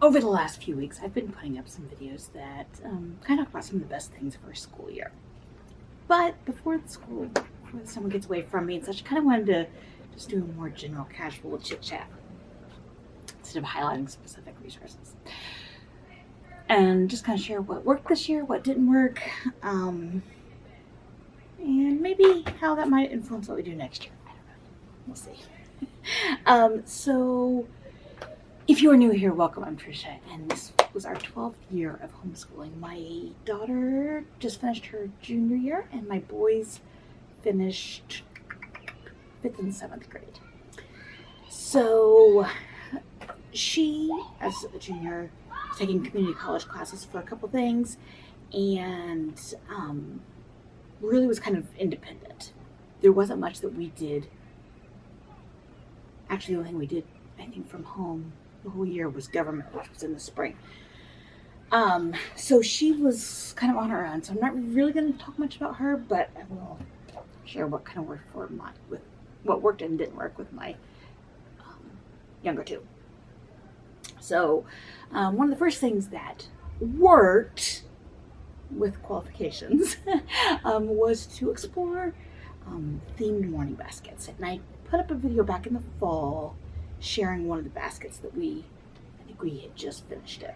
over the last few weeks, I've been putting up some videos that kind of talk about some of the best things for a school year. But before the summer gets away from me and such, I kind of wanted to just do a more general, casual chit chat instead of highlighting specific resources, and just kind of share what worked this year, what didn't work, and maybe how that might influence what we do next year. I don't know. We'll see. So if you are new here, welcome. I'm Tricia, and this was our 12th year of homeschooling. My daughter just finished her junior year, and my boys finished 5th and 7th grade. So she, as a junior, was taking community college classes for a couple things, and really was kind of independent. There wasn't much that we did. Actually, the only thing we did, I think, from home the whole year was government, which was in the spring. So she was kind of on her own. So I'm not really going to talk much about her, but I will share what kind of worked with what worked and didn't work with my younger two. So one of the first things that worked with qualifications was to explore themed morning baskets. And I put up a video back in the fall sharing one of the baskets that I think we had just finished it.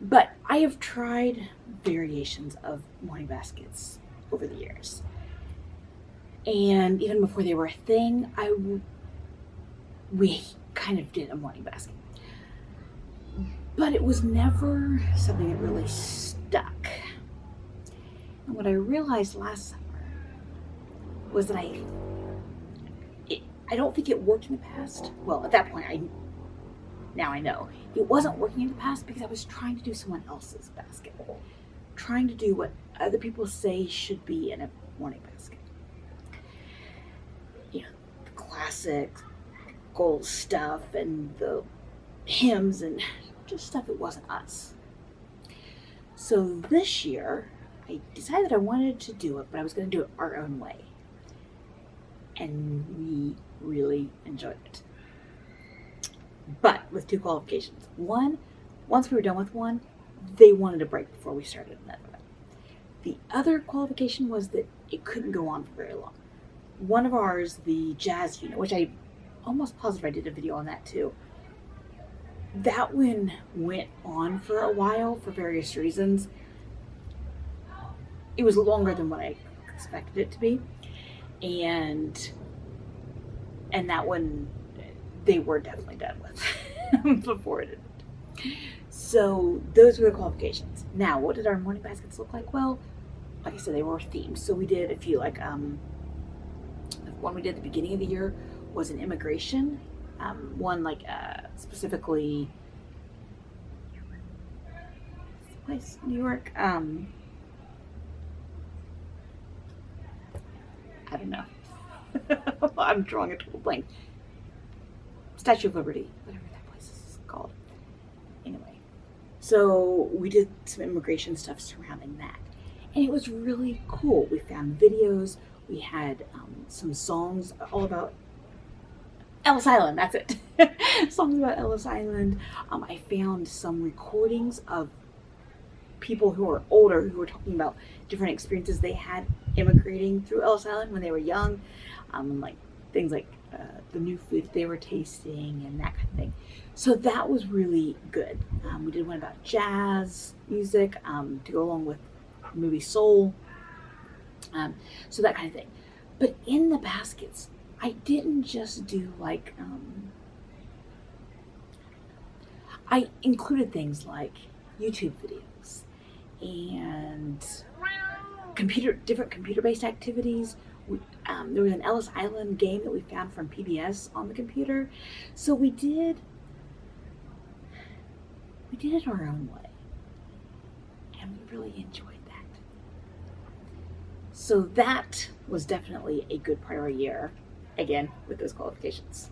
But I have tried variations of morning baskets over the years. And even before they were a thing, we kind of did a morning basket. But it was never something that really stuck. And what I realized last summer was that I don't think it worked in the past. Well, at that point, now I know. It wasn't working in the past because I was trying to do someone else's basket. Trying to do what other people say should be in a morning basket. You know, the classic gold stuff and the hymns and just stuff that wasn't us. So this year, I decided I wanted to do it, but I was going to do it our own way. And we really enjoyed it. But with two qualifications. One, once we were done with one, they wanted a break before we started another one. The other qualification was that it couldn't go on for very long. One of ours, the jazz unit, which I almost positive I did a video on that too. That one went on for a while for various reasons. It was longer than what I expected it to be. And that one they were definitely done with before it ended. So those were the qualifications. Now, what did our morning baskets look like? Well, like I said, they were themed. So we did a few, like the one we did at the beginning of the year was an immigration. One like specifically place, New York. I don't know. I'm drawing a total blank. Statue of Liberty, whatever that place is called. Anyway, so we did some immigration stuff surrounding that. And it was really cool. We found videos. We had some songs all about Ellis Island, that's it. Songs about Ellis Island. I found some recordings of people who are older who were talking about different experiences they had immigrating through Ellis Island when they were young, like things like the new food they were tasting and that kind of thing. So that was really good. We did one about jazz music to go along with the movie Soul, so that kind of thing. But in the baskets, I didn't just do like I included things like YouTube videos and different computer-based activities. There was an Ellis Island game that we found from PBS on the computer. So we did it our own way. And we really enjoyed that. So that was definitely a good prior year, again, with those qualifications.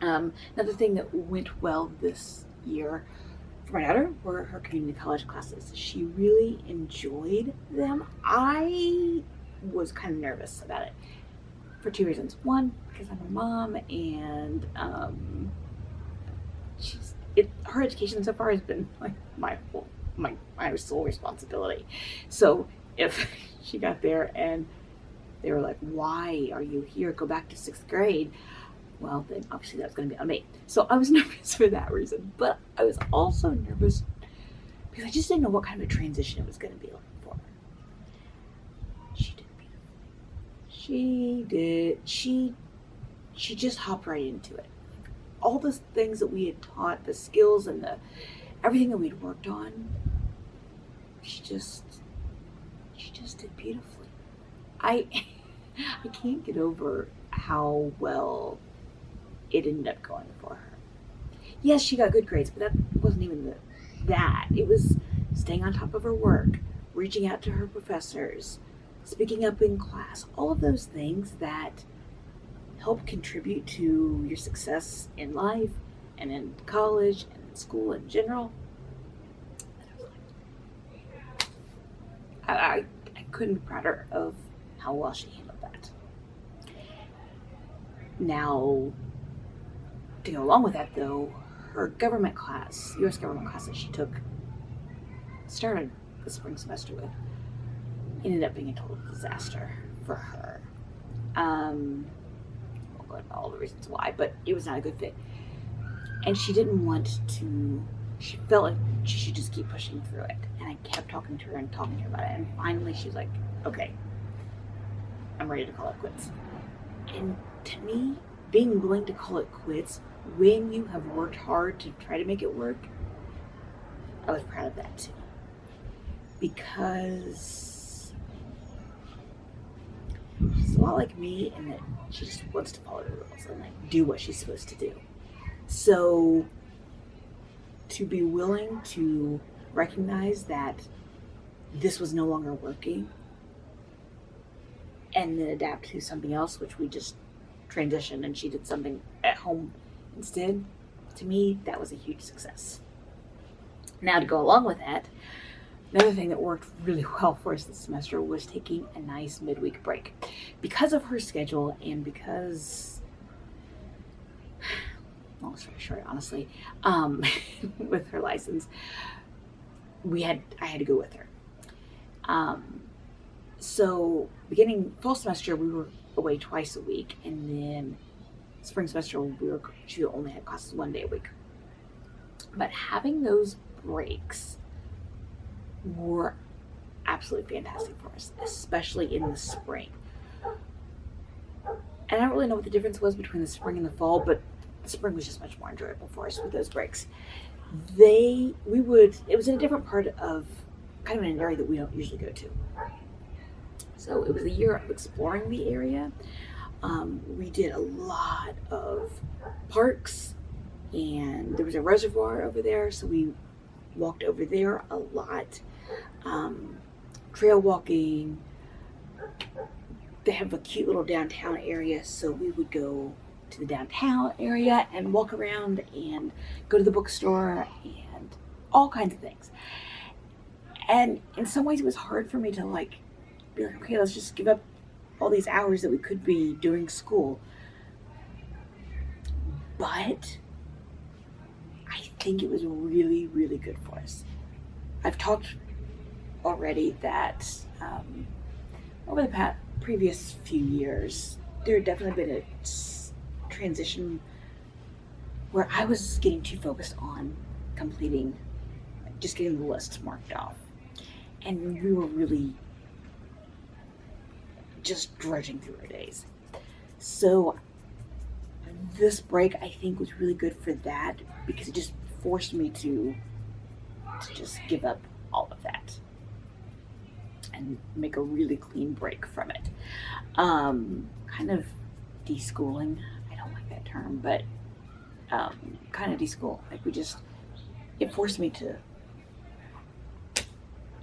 Another thing that went well this year for my daughter were her community college classes. She really enjoyed them. I was kind of nervous about it for two reasons. One, because I'm a mom, and her education so far has been like my sole responsibility. So if she got there and they were like, "Why are you here? Go back to 6th grade." Well, then obviously that's going to be on me. So I was nervous for that reason, but I was also nervous because I just didn't know what kind of a transition it was going to be like for her. She did beautifully. She did. She just hopped right into it. All the things that we had taught, the skills and everything that we'd worked on, she just did beautifully. I can't get over how well it ended up going for her. Yes, she got good grades, but that wasn't even that. It was staying on top of her work, reaching out to her professors, speaking up in class, all of those things that help contribute to your success in life and in college and in school in general. I couldn't be prouder of how well she handled that. Now, to go along with that though, her government class, U.S. government class that she started the spring semester with, ended up being a total disaster for her. I won't go into all the reasons why, but it was not a good fit. And she didn't want to, she felt like she should just keep pushing through it. And I kept talking to her about it. And finally she was like, okay, I'm ready to call it quits. And to me, being willing to call it quits when you have worked hard to try to make it work, I was proud of that too. Because she's a lot like me in that she just wants to follow the rules and like do what she's supposed to do. So to be willing to recognize that this was no longer working and then adapt to something else, which we just transitioned and she did something at home instead, to me, that was a huge success. Now, to go along with that, another thing that worked really well for us this semester was taking a nice midweek break. Because of her schedule and because, long story short, honestly, with her license, I had to go with her. So beginning fall semester, we were away twice a week, and then spring semester, she only had classes 1 day a week. But having those breaks were absolutely fantastic for us, especially in the spring. And I don't really know what the difference was between the spring and the fall, but the spring was just much more enjoyable for us with those breaks. It was in a different part of, kind of in an area that we don't usually go to. So it was a year of exploring the area. We did a lot of parks, and there was a reservoir over there, so we walked over there a lot. Trail walking. They have a cute little downtown area, so we would go to the downtown area and walk around and go to the bookstore and all kinds of things. And in some ways it was hard for me to be like, okay, let's just give up all these hours that we could be doing school. But I think it was really, really good for us. I've talked already that over the previous few years, there had definitely been a transition where I was getting too focused on just getting the lists marked off. And we were really just drudging through our days. So this break, I think, was really good for that because it just forced me to just give up all of that and make a really clean break from it. Kind of deschooling. I don't like that term, but kind of deschool. It forced me to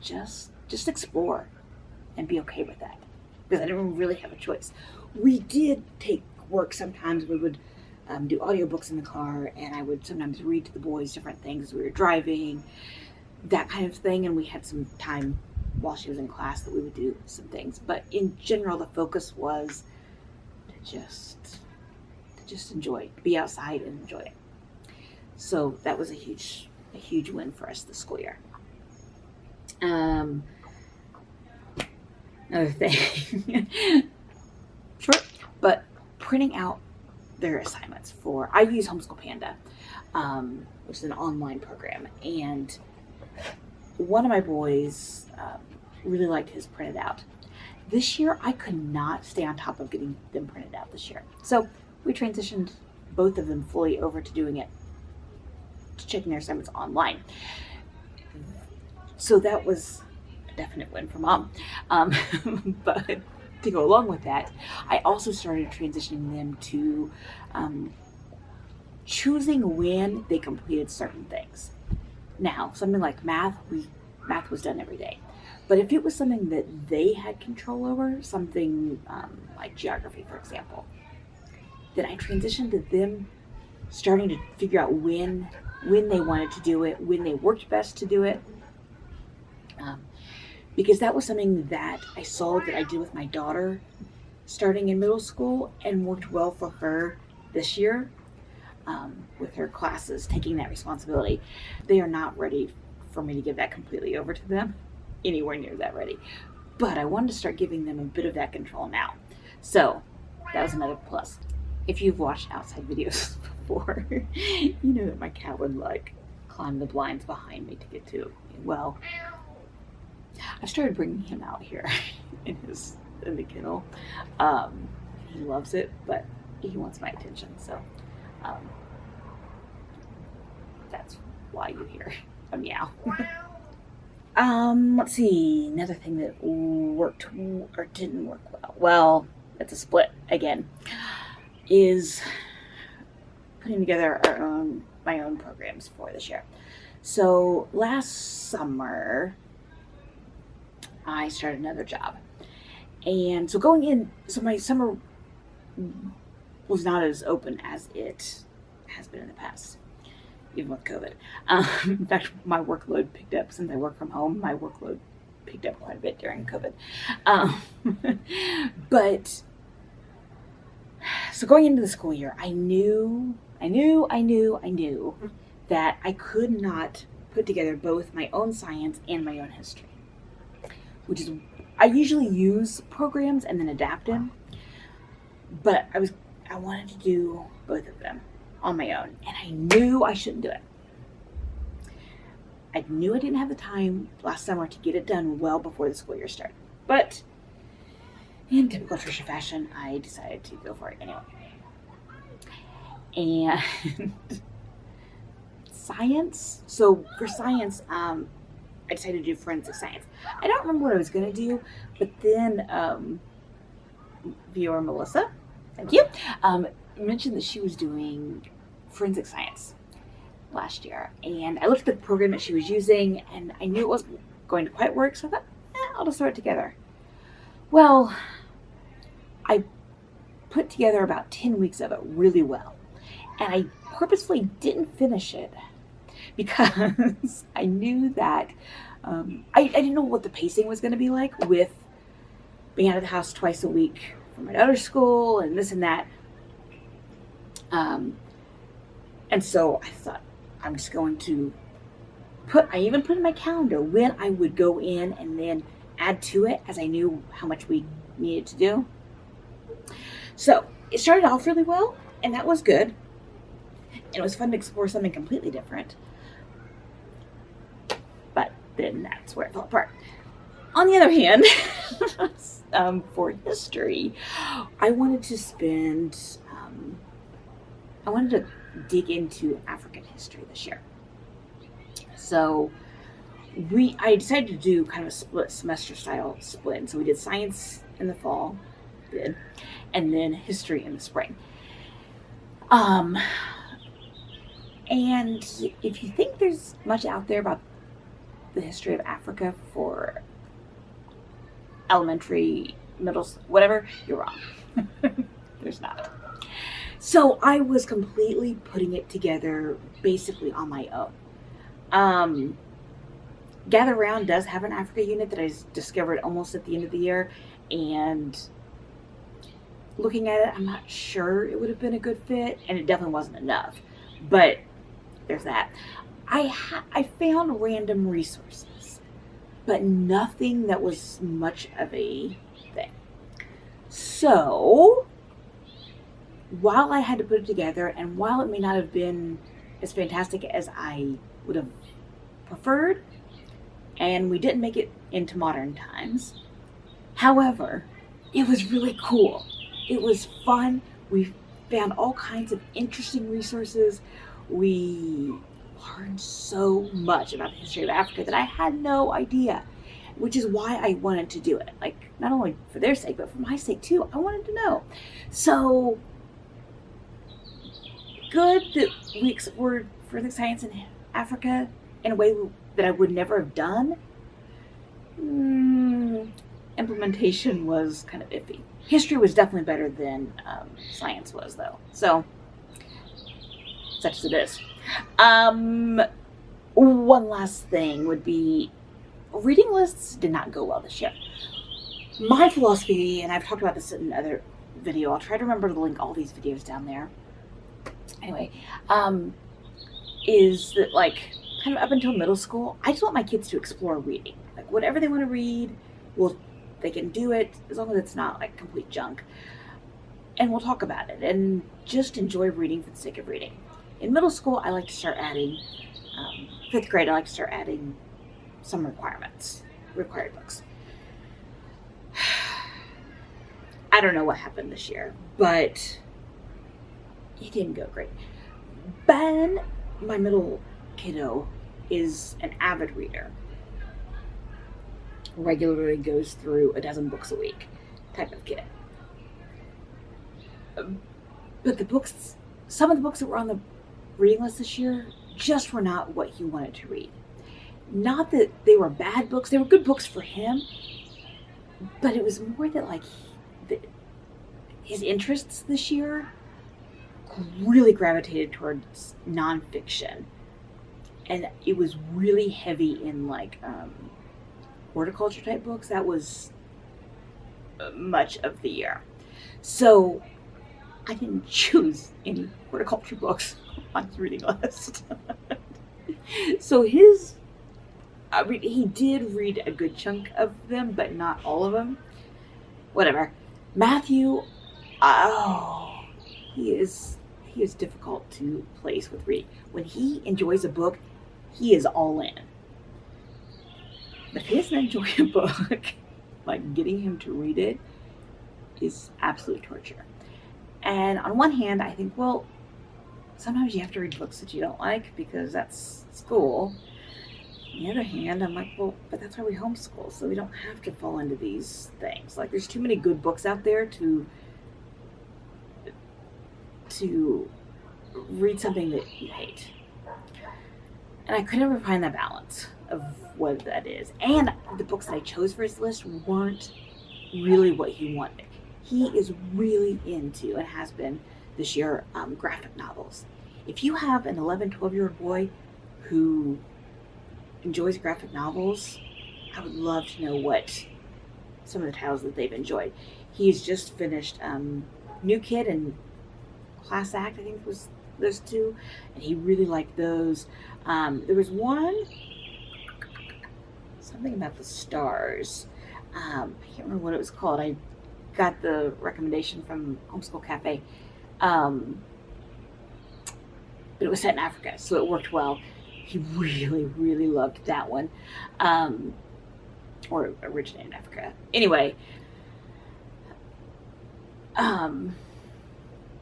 just explore and be okay with that because I didn't really have a choice. We did take work sometimes. We would do audiobooks in the car, and I would sometimes read to the boys different things as we were driving, that kind of thing, and we had some time while she was in class that we would do some things. But in general, the focus was to just enjoy, be outside and enjoy it. So that was a huge win for us this school year. Another thing, short, but printing out their assignments for, I use Homeschool Panda, which is an online program, and one of my boys really liked his printed out. This year, I could not stay on top of getting them printed out this year. So we transitioned both of them fully over to doing it, to checking their assignments online. So that was a definite win for mom. But to go along with that, I also started transitioning them to choosing when they completed certain things. Now, something like math was done every day. But if it was something that they had control over, something like geography, for example, then I transitioned to them starting to figure out when they wanted to do it, when they worked best to do it. Because that was something that I saw that I did with my daughter starting in middle school and worked well for her this year with her classes, taking that responsibility. They are not ready for me to give that completely over to them, anywhere near that ready. But I wanted to start giving them a bit of that control now. So that was another plus. If you've watched outside videos before, you know that my cat would like climb the blinds behind me to get to. Well, I've started bringing him out here in the kennel. He loves it, but he wants my attention. So that's why you hear a meow. Let's see, another thing that worked or didn't work well. Well, it's a split again. Is putting together my own programs for this year. So last summer, I started another job. And so going in, so my summer was not as open as it has been in the past, even with COVID. In fact, my workload picked up since I work from home. My workload picked up quite a bit during COVID. But so going into the school year, I knew that I could not put together both my own science and my own history, which is, I usually use programs and then adapt them, but I wanted to do both of them on my own, and I knew I shouldn't do it. I knew I didn't have the time last summer to get it done well before the school year started, but in typical Tricia fashion, I decided to go for it anyway. And science, so for science, I decided to do forensic science. I don't remember what I was going to do, but then viewer Melissa, thank you, mentioned that she was doing forensic science last year. And I looked at the program that she was using, and I knew it wasn't going to quite work, so I thought, I'll just throw it together. Well, I put together about 10 weeks of it really well. And I purposefully didn't finish it because I knew that I didn't know what the pacing was going to be like with being out of the house twice a week for my daughter's school and this and that. And so I thought, I'm just going to I even put in my calendar when I would go in and then add to it as I knew how much we needed to do. So it started off really well, and that was good. And it was fun to explore something completely different. But then that's where it fell apart. On the other hand, for history, I wanted to dig into African history this year. So I decided to do kind of a split semester style split. And so we did science in the fall, and then history in the spring. And if you think there's much out there about the history of Africa for elementary, middle, whatever, you're wrong. There's not. So I was completely putting it together basically on my own. Gather Round does have an Africa unit that I discovered almost at the end of the year, and looking at it, I'm not sure it would have been a good fit, and it definitely wasn't enough. But there's that. I found random resources, but nothing that was much of a thing. So while I had to put it together, and while it may not have been as fantastic as I would have preferred, and we didn't make it into modern times, however, it was really cool. It was fun. We found all kinds of interesting resources. We learned so much about the history of Africa that I had no idea, which is why I wanted to do it. Like, not only for their sake, but for my sake too. I wanted to know. So good that we explored forensic science in Africa in a way that I would never have done. Implementation was kind of iffy. History was definitely better than science was, though. So, such as it is. One last thing would be reading lists did not go well this year. My philosophy, and I've talked about this in another video, I'll try to remember to link all these videos down there. Anyway, is that like kind of up until middle school, I just want my kids to explore reading. Like whatever they want to read, they can do it as long as it's not like complete junk. And we'll talk about it and just enjoy reading for the sake of reading. In middle school, I like to start adding, 5th grade, I like to start adding some required books. I don't know what happened this year, but it didn't go great. Ben, my middle kiddo, is an avid reader. Regularly goes through a dozen books a week type of kid. But some of the books that were on the reading list this year just were not what he wanted to read. Not that they were bad books, they were good books for him, but it was more that like his interests this year really gravitated towards nonfiction, and it was really heavy in like horticulture type books. That was much of the year. So I didn't choose any horticulture books on his reading list. So he did read a good chunk of them, but not all of them. Whatever. Matthew, he is difficult to place with reading. When he enjoys a book, he is all in. But if he doesn't enjoy a book, like getting him to read it is absolute torture. And on one hand, I think, well, sometimes you have to read books that you don't like because that's school. On the other hand, I'm like, well, but that's why we homeschool, so we don't have to fall into these things. Like, there's too many good books out there to read something that you hate. And I could never find that balance of what that is. And the books that I chose for his list weren't really what he wanted. He is really into, and has been this year, graphic novels. If you have an 11, 12-year-old boy who enjoys graphic novels, I would love to know what some of the titles that they've enjoyed. He's just finished New Kid and Class Act, I think was those two, and he really liked those. There was one, something about the stars. I can't remember what it was called. I got the recommendation from Homeschool Cafe. But it was set in Africa, so it worked well. He really, really loved that one. Or originated in Africa. Anyway,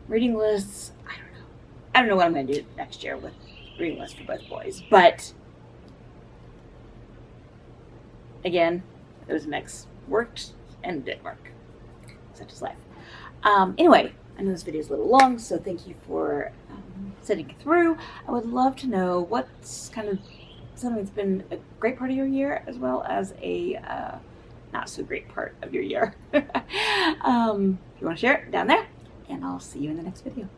reading lists, I don't know. I don't know what I'm going to do next year with reading lists for both boys. But, again, it was a mix. Worked and didn't work. Such is life. Anyway, I know this video is a little long, so thank you for sitting it through. I would love to know what's kind of something that's been a great part of your year, as well as a not so great part of your year. If you want to share it, down there, and I'll see you in the next video.